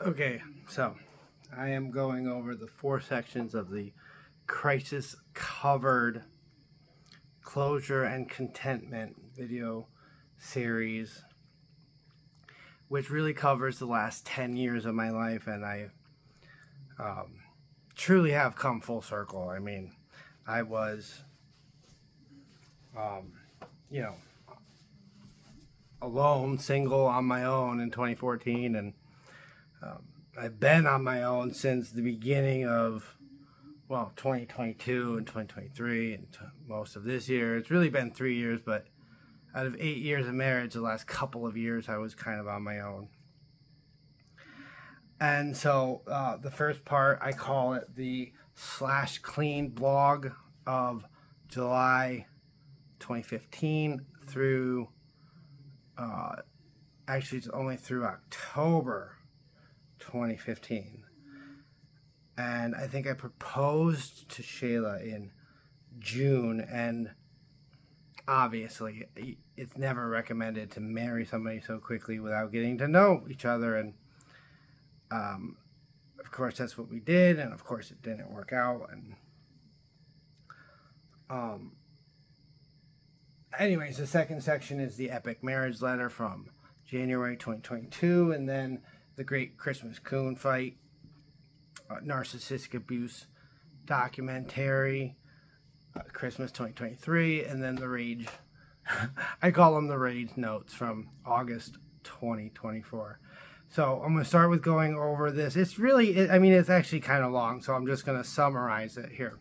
Okay, so I am going over the 4 sections of the crisis covered closure and contentment video series, which really covers the last 10 years of my life, and I truly have come full circle. I mean, I was alone, single, on my own in 2014, and I've been on my own since the beginning of, 2022 and 2023 and most of this year. It's really been 3 years, but out of 8 years of marriage, the last couple of years I was kind of on my own. And so the first part, I call it the SlashClean blog of July 2015 through, actually it's only through October 2015. And I think I proposed to Shayla in June, and obviously it's never recommended to marry somebody so quickly without getting to know each other, and of course that's what we did, and of course it didn't work out. And anyways, the second section is the epic marriage letter from January 2022, and then the great Christmas Coon fight, narcissistic abuse documentary, Christmas 2023, and then the rage, I call them the rage notes from August 2024. So I'm going to start with going over this. It's really, I mean, it's actually kind of long, so I'm just going to summarize it here.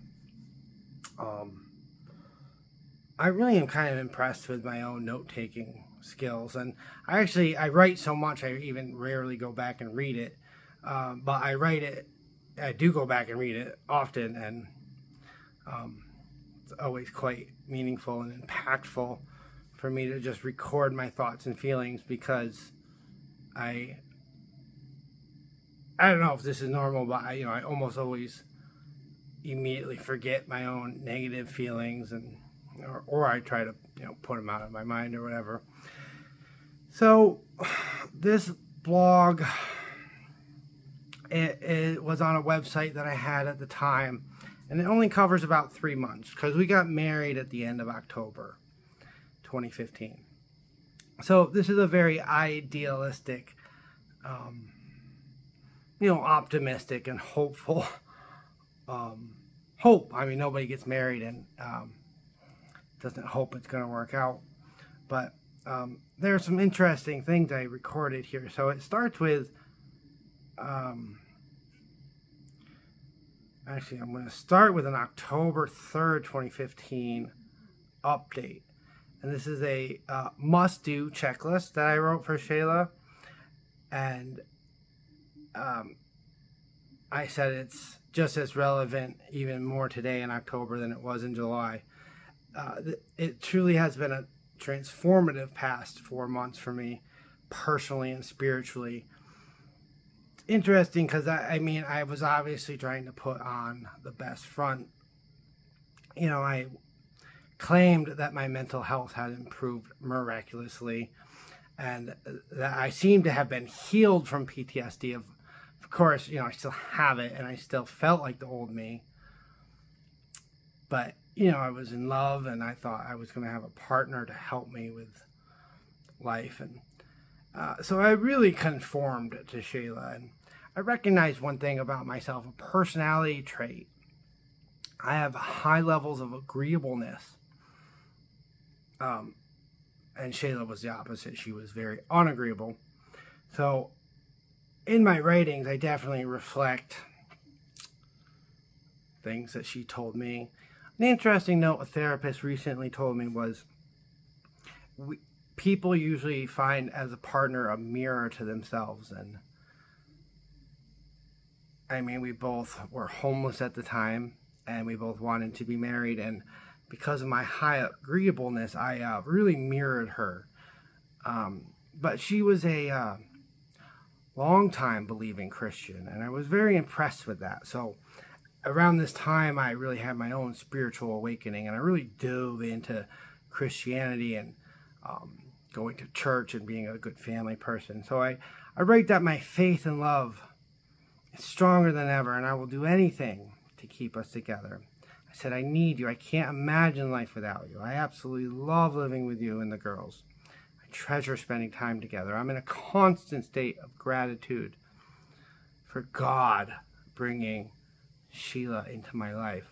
I really am kind of impressed with my own note-taking skills, and I write so much I even rarely go back and read it, but I do go back and read it often, and it's always quite meaningful and impactful for me to just record my thoughts and feelings, because I don't know if this is normal, but I almost always immediately forget my own negative feelings, and or I try to put them out of my mind or whatever. So this blog, it was on a website that I had at the time, and it only covers about 3 months because we got married at the end of October 2015. So this is a very idealistic, optimistic and hopeful hope. I mean, nobody gets married and doesn't hope it's going to work out, but there are some interesting things I recorded here. So it starts with actually, I'm going to start with an October 3rd, 2015 update. And this is a must-do checklist that I wrote for Shayla. And I said it's just as relevant, even more today in October than it was in July. It truly has been a transformative past 4 months for me, personally and spiritually. Interesting because I was obviously trying to put on the best front. I claimed that my mental health had improved miraculously, and that I seemed to have been healed from PTSD. Of course, I still have it, and I still felt like the old me. But I was in love, and I thought I was going to have a partner to help me with life, and so I really conformed to Shayla, and I recognized one thing about myself, a personality trait. I have high levels of agreeableness. And Shayla was the opposite. She was very unagreeable. So in my writings, I definitely reflect things that she told me. An interesting note a therapist recently told me was, people usually find as a partner a mirror to themselves. And I mean, we both were homeless at the time, and we both wanted to be married, and because of my high agreeableness, I really mirrored her. But she was a long-time believing Christian, and I was very impressed with that. So around this time, I really had my own spiritual awakening, and I really dove into Christianity and going to church and being a good family person. So I write that my faith and love is stronger than ever, and I will do anything to keep us together. I said, I need you. I can't imagine life without you. I absolutely love living with you and the girls. I treasure spending time together. I'm in a constant state of gratitude for God bringing Sheila into my life.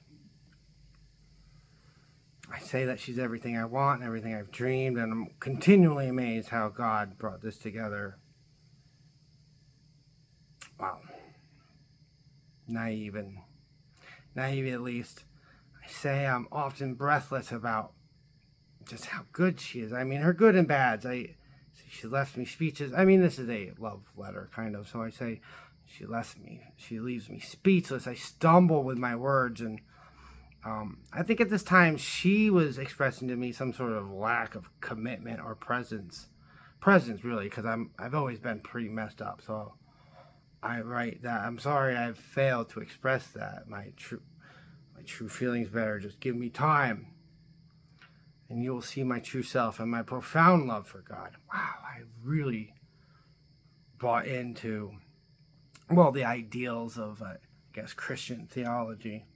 I say that she's everything I want and everything I've dreamed, and I'm continually amazed how God brought this together. Wow. Naive at least. I say I'm often breathless about just how good she is. I mean, her good and bads. She left me speechless. I mean, this is a love letter, kind of. So I say, she leaves me speechless. I stumble with my words, and I think at this time she was expressing to me some sort of lack of commitment or presence really, because I've always been pretty messed up. So I write that I'm sorry I've failed to express that. My true feelings better. Just give me time, and you will see my true self and my profound love for God. Wow, I really bought into, well, the ideals of, I guess, Christian theology.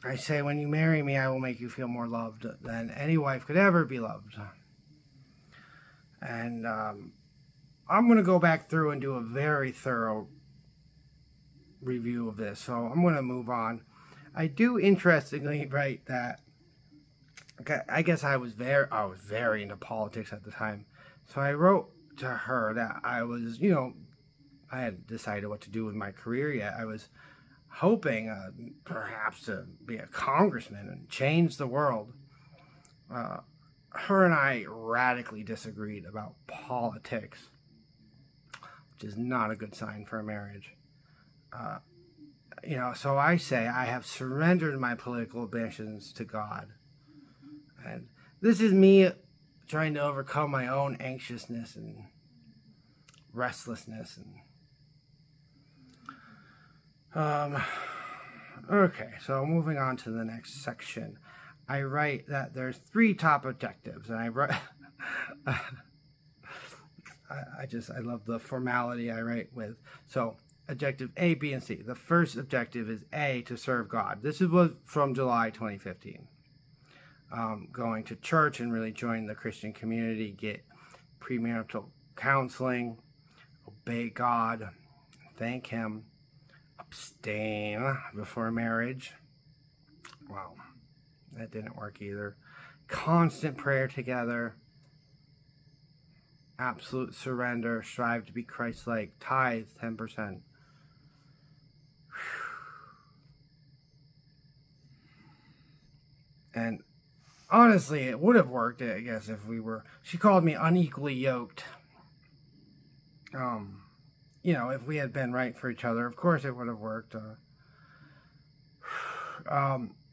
I say, when you marry me, I will make you feel more loved than any wife could ever be loved. And I'm going to go back through and do a very thorough review of this, so I'm going to move on. I do interestingly write that, okay, I guess I was very into politics at the time. So I wrote to her that I was, I hadn't decided what to do with my career yet. I was hoping perhaps to be a congressman and change the world. Her and I radically disagreed about politics, which is not a good sign for a marriage. So I say I have surrendered my political ambitions to God. And this is me trying to overcome my own anxiousness and restlessness. Okay, so moving on to the next section. I write that there's 3 top objectives, and I write I love the formality I write with. So objective A, B, and C. The first objective is A, to serve God. This was from July 2015. Going to church and really join the Christian community, get premarital counseling, obey God, thank Him, abstain before marriage. Wow, that didn't work either. Constant prayer together, absolute surrender, strive to be Christ-like, tithe 10%. And honestly, it would have worked, I guess, if she called me unequally yoked. If we had been right for each other, of course it would have worked.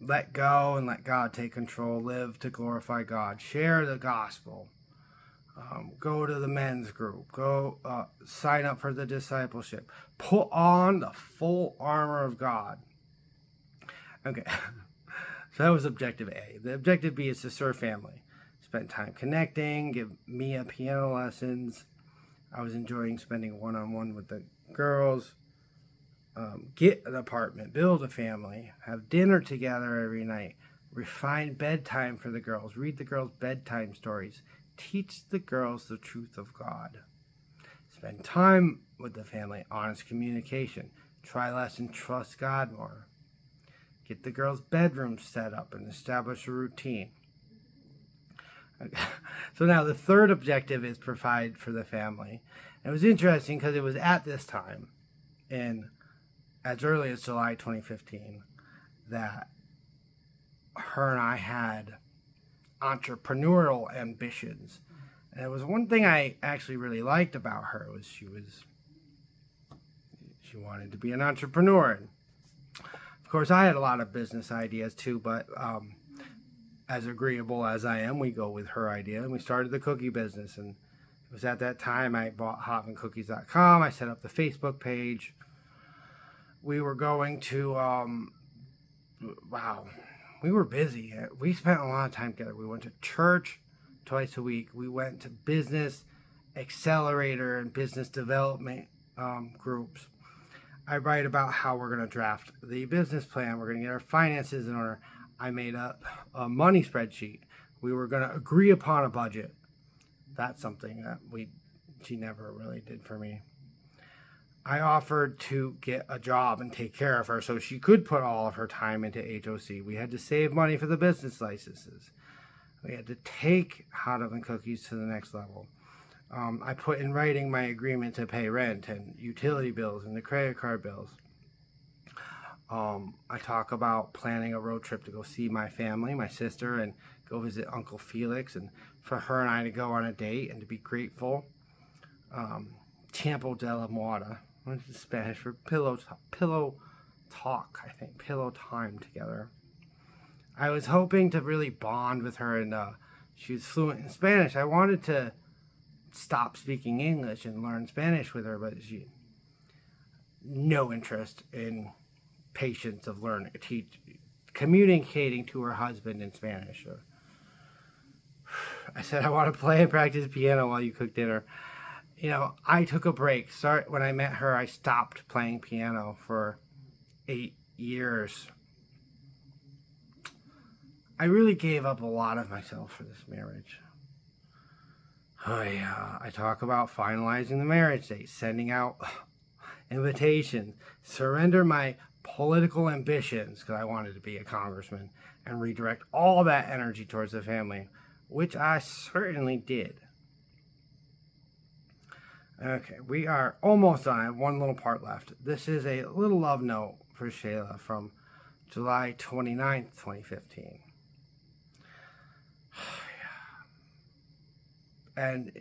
Let go and let God take control. Live to glorify God. Share the gospel. Go to the men's group. Go sign up for the discipleship. Put on the full armor of God. Okay. So that was objective A. The objective B is to serve family. Spend time connecting. Give Mia piano lessons. I was enjoying spending one-on-one with the girls. Get an apartment. Build a family. Have dinner together every night. Refine bedtime for the girls. Read the girls bedtime stories. Teach the girls the truth of God. Spend time with the family. Honest communication. Try less and trust God more. Get the girls' bedrooms set up and establish a routine. Okay. So now the third objective is provide for the family. And it was interesting because it was at this time, as early as July 2015, that her and I had entrepreneurial ambitions. And it was one thing I actually really liked about her was she wanted to be an entrepreneur. And of course, I had a lot of business ideas too, but as agreeable as I am, we go with her idea, and we started the cookie business. And it was at that time I bought hovencookies.com. I set up the Facebook page. We were going to, we were busy. We spent a lot of time together. We went to church twice a week. We went to business accelerator and business development groups. I write about how we're going to draft the business plan. We're going to get our finances in order. I made up a money spreadsheet. We were going to agree upon a budget. That's something that she never really did for me. I offered to get a job and take care of her so she could put all of her time into HOC. We had to save money for the business licenses. We had to take Hot Oven Cookies to the next level. I put in writing my agreement to pay rent and utility bills and the credit card bills. I talk about planning a road trip to go see my family, my sister, and go visit Uncle Felix, and for her and I to go on a date and to be grateful. Tiempo de la Moda, which is Spanish for pillow talk, I think, pillow time together. I was hoping to really bond with her, and she was fluent in Spanish. I wanted to stop speaking English and learn Spanish with her, but she no interest in patience of learning, communicating to her husband in Spanish. So I said, I want to play and practice piano while you cook dinner. You know, I took a break. When I met her, I stopped playing piano for 8 years. I really gave up a lot of myself for this marriage. Oh yeah, I talk about finalizing the marriage date, sending out invitations, surrender my political ambitions, because I wanted to be a congressman, and redirect all that energy towards the family, which I certainly did. Okay, we are almost done. I have one little part left. This is a little love note for Shayla from July 29th, 2015. And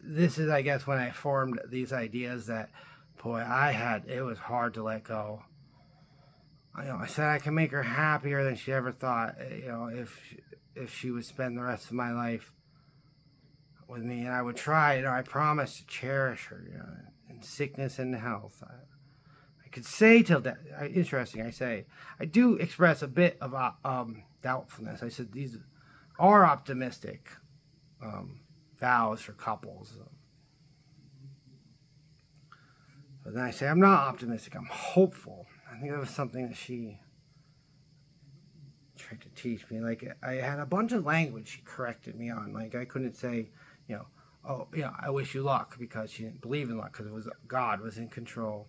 this is, I guess, when I formed these ideas that, boy, it was hard to let go. I said I can make her happier than she ever thought, if she would spend the rest of my life with me. And I would try, I promised to cherish her, in sickness and health. I could say till death. Interesting, I say. I do express a bit of doubtfulness. I said these are optimistic vows for couples. But then I say, I'm not optimistic, I'm hopeful. I think that was something that she tried to teach me. Like, I had a bunch of language she corrected me on. Like, I couldn't say, I wish you luck, because she didn't believe in luck, because it was God was in control.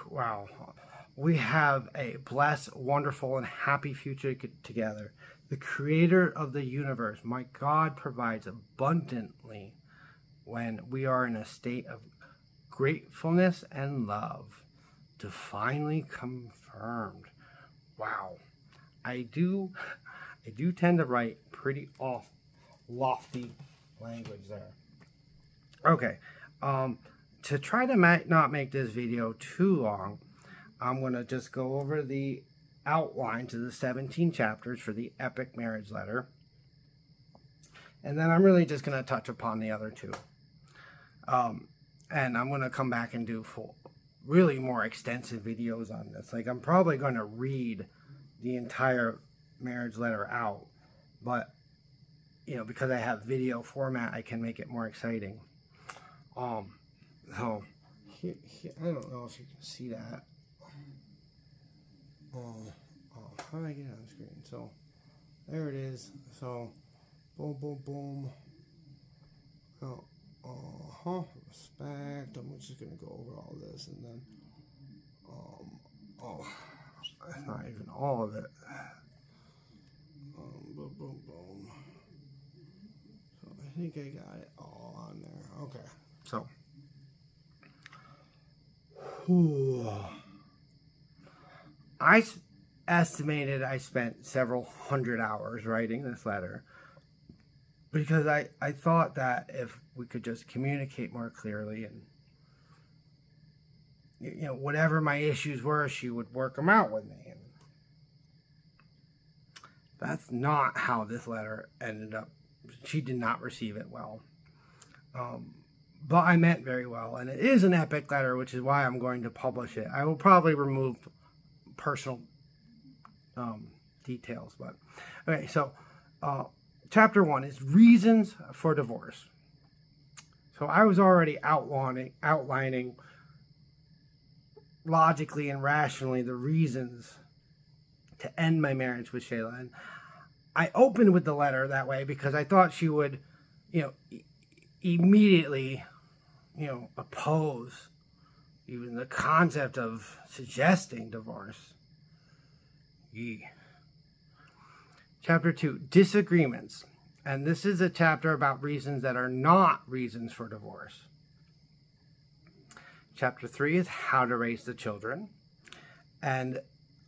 Wow. We have a blessed, wonderful, and happy future together. The creator of the universe, my God, provides abundantly when we are in a state of gratefulness and love. Divinely confirmed. Wow. I do tend to write pretty lofty language there. Okay. To try to not make this video too long, I'm going to just go over the outline to the 17 chapters for the epic marriage letter. And then I'm really just going to touch upon the other two. And I'm going to come back and do really more extensive videos on this. Like, I'm probably going to read the entire marriage letter out. But, because I have video format, I can make it more exciting. So, here, I don't know if you can see that. How do I get it on the screen? So, there it is. So, boom, boom, boom. Respect. I'm just gonna go over all this, and then, that's not even all of it. Boom, boom, boom. So, I think I got it all on there. Okay. So, I estimated I spent several hundred hours writing this letter, because I thought that if we could just communicate more clearly, and whatever my issues were, she would work them out with me. And that's not how this letter ended up. She did not receive it well. But I meant very well, and it is an epic letter, which is why I'm going to publish it. I will probably remove personal details. But okay, so chapter 1 is reasons for divorce. So I was already outlining logically and rationally the reasons to end my marriage with Shayla. And I opened with the letter that way because I thought she would, immediately, oppose even the concept of suggesting divorce. Chapter 2, disagreements. And this is a chapter about reasons that are not reasons for divorce. Chapter 3 is how to raise the children. And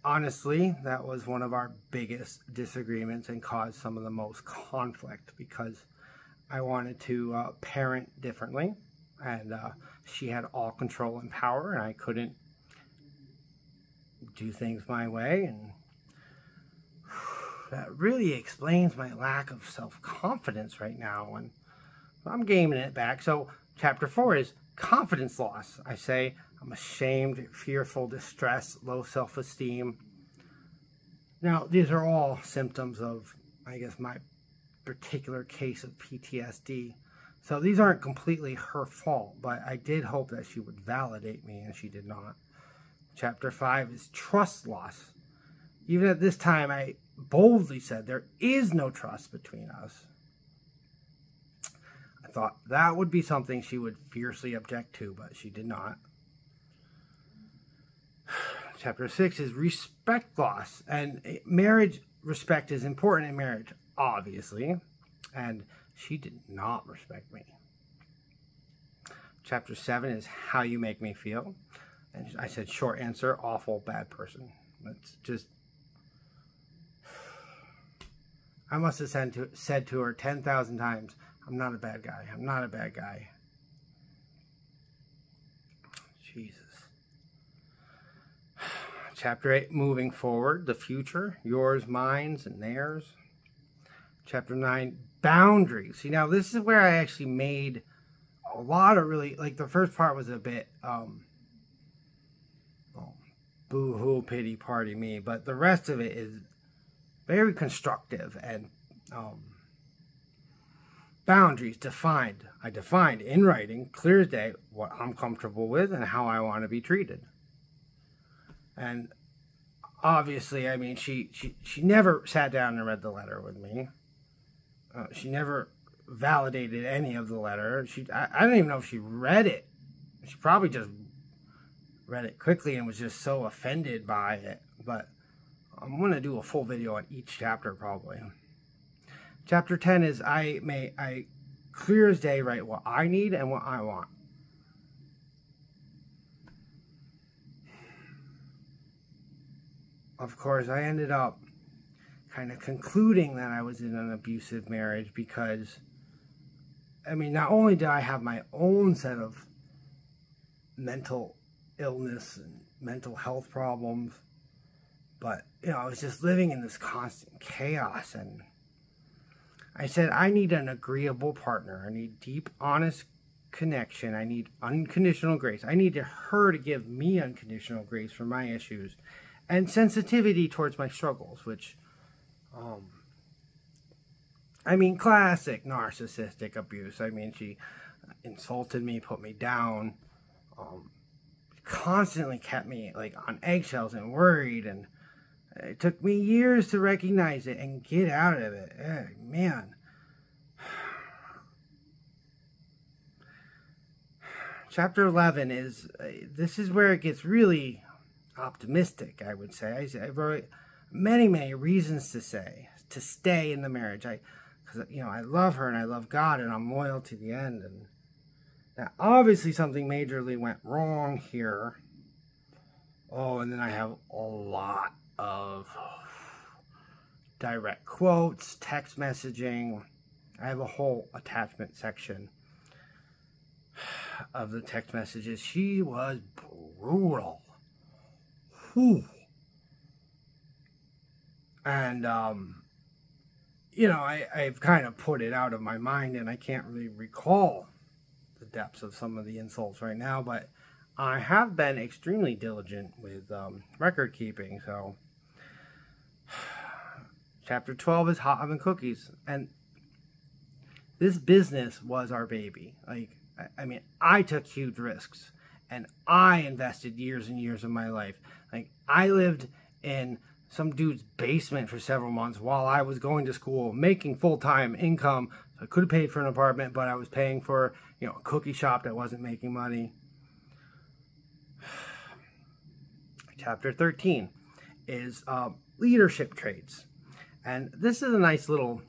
honestly, that was one of our biggest disagreements and caused some of the most conflict because I wanted to parent differently. And she had all control and power, and I couldn't do things my way. And that really explains my lack of self-confidence right now, and I'm gaming it back. So chapter 4 is confidence loss. I say I'm ashamed, fearful, distressed, low self-esteem. Now, these are all symptoms of, I guess, my particular case of PTSD. So these aren't completely her fault, but I did hope that she would validate me, and she did not. Chapter 5 is trust loss. Even at this time, I boldly said there is no trust between us. I thought that would be something she would fiercely object to, but she did not. Chapter 6 is respect loss. And marriage, respect is important in marriage, obviously. And she did not respect me. Chapter 7 is how you make me feel. And I said, short answer, awful, bad person. That's just... I must have said to her 10,000 times, I'm not a bad guy. I'm not a bad guy. Jesus. Chapter 8, moving forward, the future, yours, mine, and theirs. Chapter 9, boundaries. See, now this is where I actually made a lot of really, like the first part was a bit, boo-hoo, pity party me, but the rest of it is very constructive. And boundaries defined. I defined in writing, clear as day, what I'm comfortable with and how I want to be treated. And obviously, I mean, she never sat down and read the letter with me. She never validated any of the letter. I don't even know if she read it. She probably just read it quickly and was just so offended by it. But I'm going to do a full video on each chapter probably. Chapter 10 is I clear as day write what I need and what I want. Of course, I ended up kind of concluding that I was in an abusive marriage because, I mean, not only did I have my own set of mental illness and mental health problems, but, I was just living in this constant chaos. And I said, I need an agreeable partner. I need deep, honest connection. I need unconditional grace. I need her to give me unconditional grace for my issues and sensitivity towards my struggles, which, I mean, classic narcissistic abuse. I mean, she insulted me, put me down, constantly kept me, like, on eggshells and worried, and it took me years to recognize it and get out of it. Man. Chapter 11 is, this is where it gets really optimistic, I would say. I wrote many reasons to stay in the marriage. Because, I love her and I love God and I'm loyal to the end. And now, obviously, something majorly went wrong here. Oh, and then I have a lot of direct quotes, text messaging. I have a whole attachment section of the text messages. She was brutal. Whew. And, I've kind of put it out of my mind and I can't really recall the depths of some of the insults right now, but I have been extremely diligent with record keeping, so Chapter 12 is hot oven cookies. And this business was our baby. Like, I mean, I took huge risks. And I invested years and years of my life. Like, I lived in some dude's basement for several months while I was going to school, making full-time income. So I could have paid for an apartment, but I was paying for, you know, a cookie shop that wasn't making money. Chapter 13 is leadership traits. And this is a nice little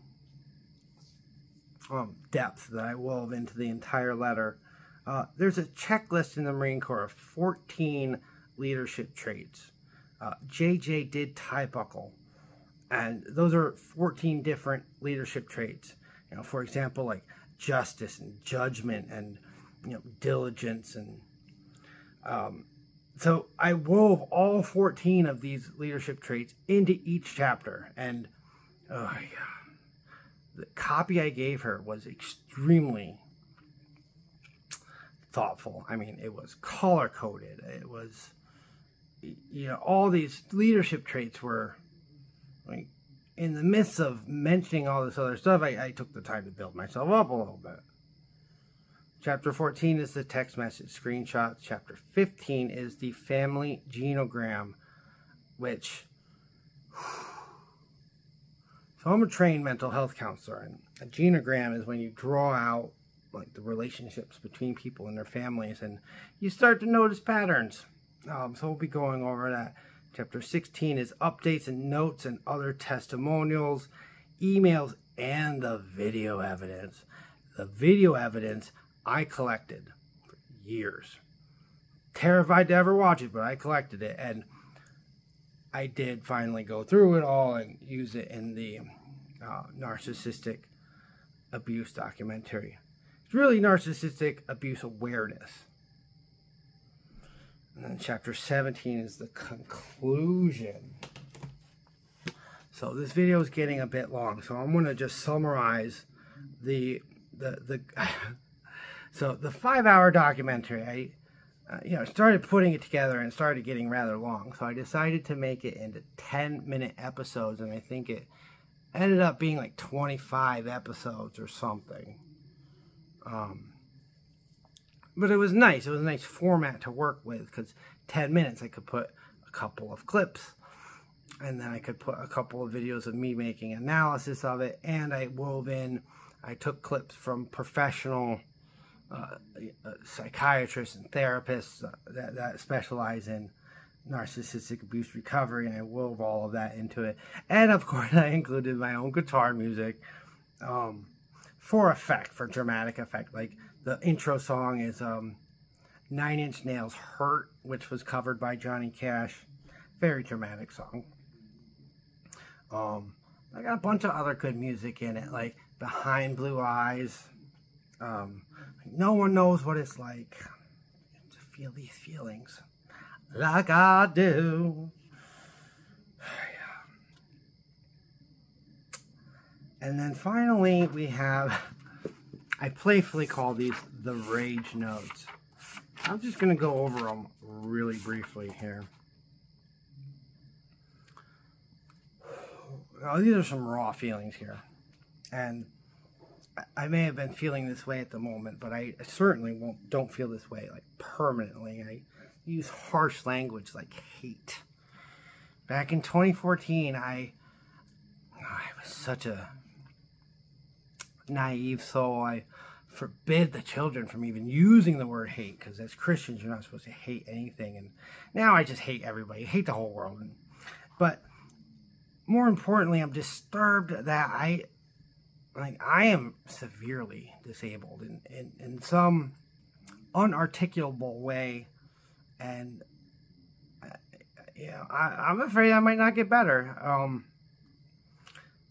depth that I wove into the entire letter. There's a checklist in the Marine Corps of 14 leadership traits. JJ did tie buckle, and those are 14 different leadership traits. You know, for example, like justice and judgment and, you know, diligence. And so I wove all 14 of these leadership traits into each chapter. And oh yeah, the copy I gave her was extremely thoughtful. I mean, it was color-coded. It was, you know, all these leadership traits were, like, in the midst of mentioning all this other stuff, I took the time to build myself up a little bit. Chapter 14 is the text message screenshots. Chapter 15 is the family genogram, which, so I'm a trained mental health counselor, and a genogram is when you draw out, like, the relationships between people and their families, and you start to notice patterns. So we'll be going over that. Chapter 16 is updates and notes and other testimonials, emails, and the video evidence. The video evidence I collected for years. Terrified to ever watch it, but I collected it, and I did finally go through it all and use it in the narcissistic abuse documentary. It's really narcissistic abuse awareness. And then chapter 17 is the conclusion. So this video is getting a bit long, so I'm going to just summarize so the 5-hour documentary. I started putting it together and it started getting rather long, so I decided to make it into 10-minute episodes, and I think it ended up being like 25 episodes or something. But it was nice. It was a nice format to work with, because 10 minutes I could put a couple of clips, and then I could put a couple of videos of me making analysis of it, and I took clips from professional psychiatrists and therapists that specialize in narcissistic abuse recovery, and I wove all of that into it. And of course I included my own guitar music for effect, for dramatic effect. Like, the intro song is 9 Inch Nails' Hurt, which was covered by Johnny Cash. Very dramatic song. I got a bunch of other good music in it, like Behind Blue Eyes. No one knows what it's like to feel these feelings like I do. And then finally we have, I playfully call these the rage notes. I'm just going to go over them really briefly here. Now, these are some raw feelings here. And I may have been feeling this way at the moment, but I certainly don't feel this way, like, permanently. I use harsh language like hate. Back in 2014, I was such a naive soul. I forbid the children from even using the word hate, because as Christians, you're not supposed to hate anything. And now I just hate everybody. I hate the whole world. But more importantly, I'm disturbed that I am severely disabled in some unarticulable way, and I'm afraid I might not get better.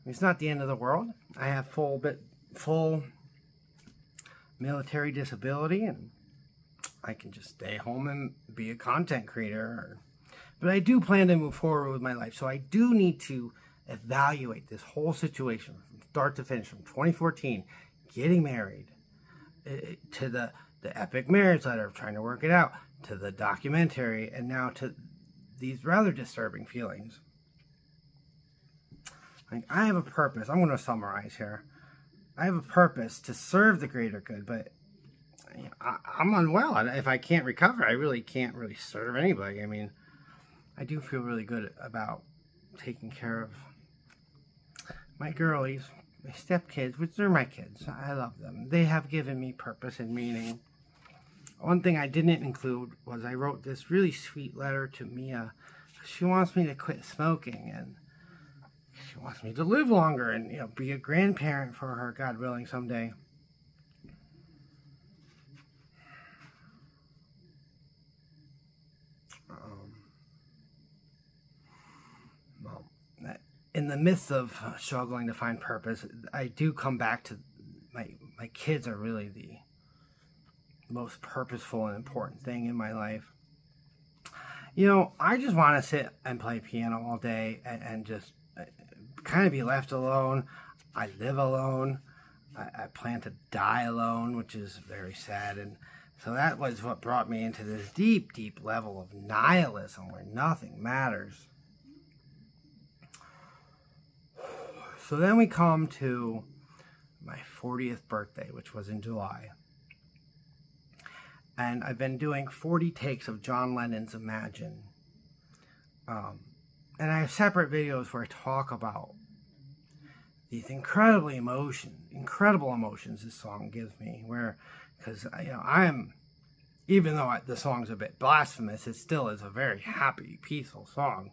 It's not the end of the world. I have full military disability, and I can just stay home and be a content creator. But I do plan to move forward with my life, so I do need to evaluate this whole situation from start to finish, from 2014, getting married, to the epic marriage letter of trying to work it out, to the documentary, and now to these rather disturbing feelings. Like, I have a purpose. I'm going to summarize here. I have a purpose to serve the greater good, but you know, I'm unwell. If I can't recover, I really can't really serve anybody. I mean, I do feel really good about taking care of my girlies, my stepkids, which they're my kids. I love them. They have given me purpose and meaning. One thing I didn't include was I wrote this really sweet letter to Mia. She wants me to quit smoking, and she wants me to live longer and, you know, be a grandparent for her, God willing, someday. Well, in the midst of struggling to find purpose, I do come back to my kids are really the most purposeful and important thing in my life. You know, I just want to sit and play piano all day and just kind of be left alone. I live alone. I plan to die alone, which is very sad. And so that was what brought me into this deep, deep level of nihilism where nothing matters. So then we come to my 40th birthday, which was in July. And I've been doing 40 takes of John Lennon's Imagine. And I have separate videos where I talk about these incredible emotions this song gives me. Because, you know, even though the song's a bit blasphemous, it still is a very happy, peaceful song.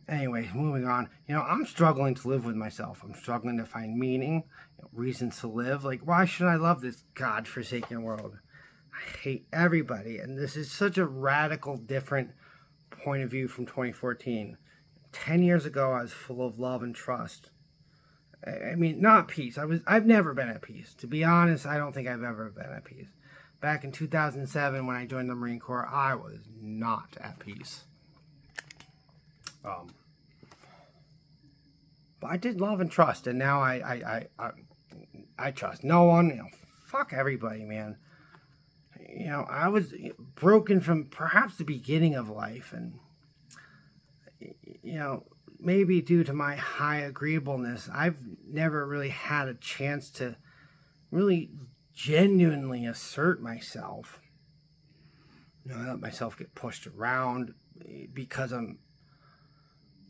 Anyway, moving on. You know, I'm struggling to live with myself. I'm struggling to find meaning, you know, reasons to live. Like, why should I love this God-forsaken world? I hate everybody. And this is such a radical, different point of view from 2014. 10 years ago, I was full of love and trust. I mean, not peace. I've never been at peace. To be honest, I don't think I've ever been at peace. Back in 2007, when I joined the Marine Corps, I was not at peace. But I did love and trust, and now I trust no one. You know, fuck everybody, man. You know, I was broken from perhaps the beginning of life, and you know, maybe due to my high agreeableness, I've never really had a chance to really genuinely assert myself. You know, I let myself get pushed around because I'm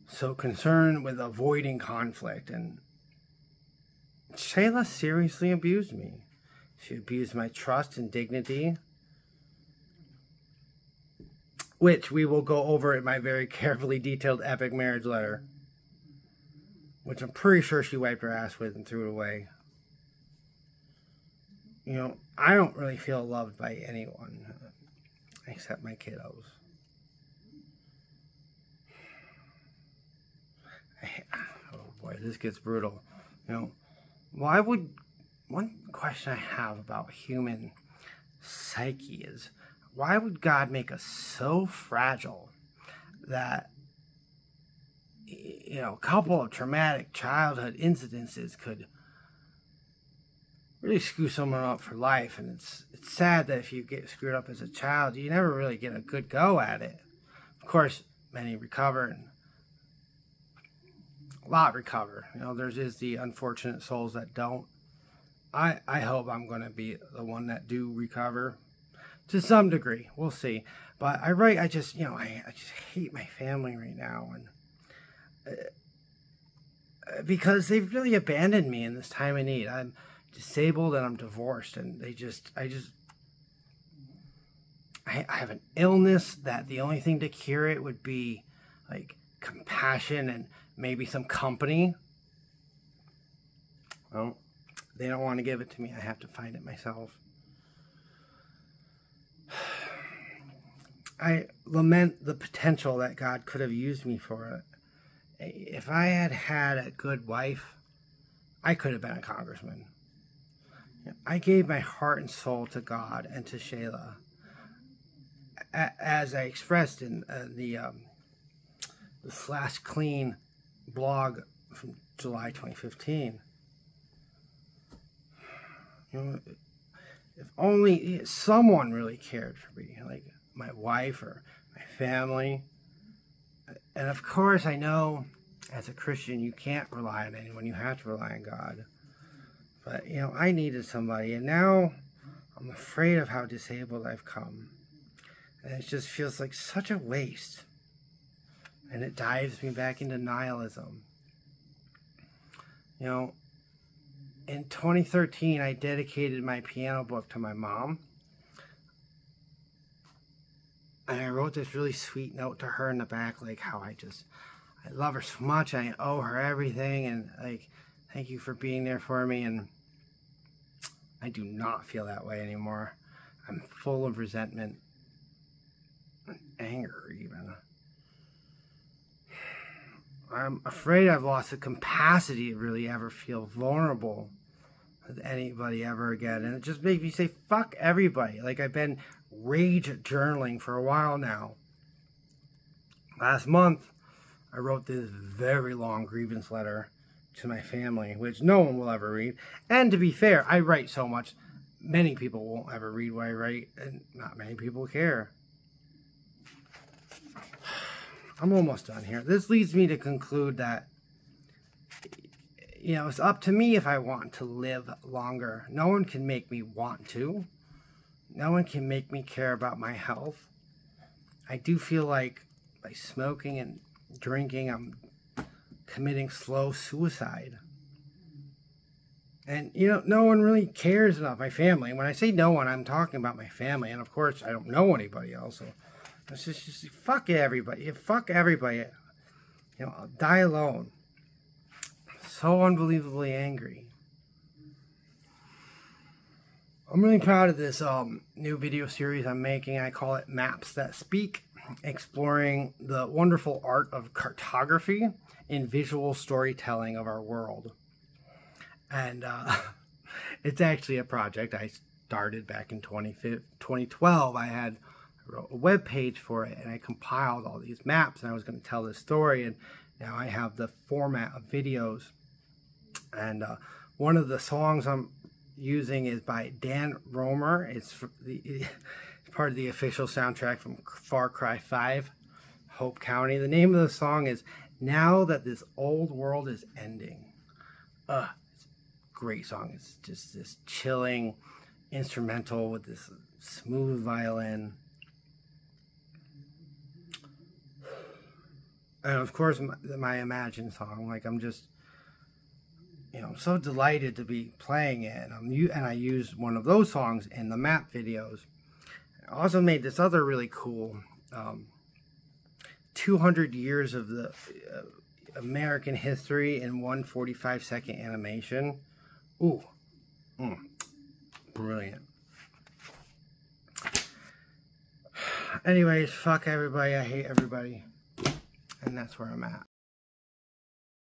so concerned with avoiding conflict. And Shayla seriously abused me. She abused my trust and dignity, which we will go over in my very carefully detailed epic marriage letter, which I'm pretty sure she wiped her ass with and threw it away. You know, I don't really feel loved by anyone except my kiddos. Oh boy, this gets brutal. You know, one question I have about human psyche is, why would God make us so fragile that, you know, a couple of traumatic childhood incidences could really screw someone up for life? And it's sad that if you get screwed up as a child, you never really get a good go at it. Of course, many recover, and a lot recover. You know, there's the unfortunate souls that don't. I hope I'm going to be the one that do recover to some degree. We'll see. But I just hate my family right now, and because they've really abandoned me in this time of need. I'm disabled and I'm divorced, and I have an illness that the only thing to cure it would be like compassion and maybe some company. Well, they don't want to give it to me. I have to find it myself. I lament the potential that God could have used me for. If I had had a good wife, I could have been a congressman. I gave my heart and soul to God and to Shayla, as I expressed in the SlashClean blog from July 2015. You know, if only someone really cared for me, like my wife or my family. And of course, I know as a Christian, you can't rely on anyone. You have to rely on God. But, you know, I needed somebody, and now I'm afraid of how disabled I've come. And it just feels like such a waste. And it dives me back into nihilism. You know, in 2013, I dedicated my piano book to my mom. And I wrote this really sweet note to her in the back, like how I love her so much, and I owe her everything, and like, thank you for being there for me. And I do not feel that way anymore. I'm full of resentment and anger even. I'm afraid I've lost the capacity to really ever feel vulnerable with anybody ever again. And it just makes me say, fuck everybody. Like, I've been rage journaling for a while now. Last month, I wrote this very long grievance letter to my family, which no one will ever read. And to be fair, I write so much, many people won't ever read what I write, and not many people care. I'm almost done here. This leads me to conclude that, you know, it's up to me if I want to live longer. No one can make me want to. No one can make me care about my health. I do feel like by smoking and drinking, I'm committing slow suicide. And, you know, no one really cares about my family. And when I say no one, I'm talking about my family. And, of course, I don't know anybody else. So it's just fuck everybody. Fuck everybody. You know, I'll die alone. So unbelievably angry. I'm really proud of this new video series I'm making. I call it Maps That Speak, exploring the wonderful art of cartography in visual storytelling of our world. And it's actually a project I started back in 2012. I wrote a web page for it, and I compiled all these maps, and I was going to tell this story, and now I have the format of videos. And one of the songs I'm using is by Dan Romer. It's part of the official soundtrack from Far Cry 5, Hope County. The name of the song is Now That This Old World Is Ending. It's a great song. It's just this chilling instrumental with this smooth violin. And of course, my Imagine song. Like, I'm just, you know, I'm so delighted to be playing it. And I used one of those songs in the map videos. I also made this other really cool 200 years of the American history in one 45-second animation. Ooh, brilliant. Anyways, fuck everybody. I hate everybody. And that's where I'm at.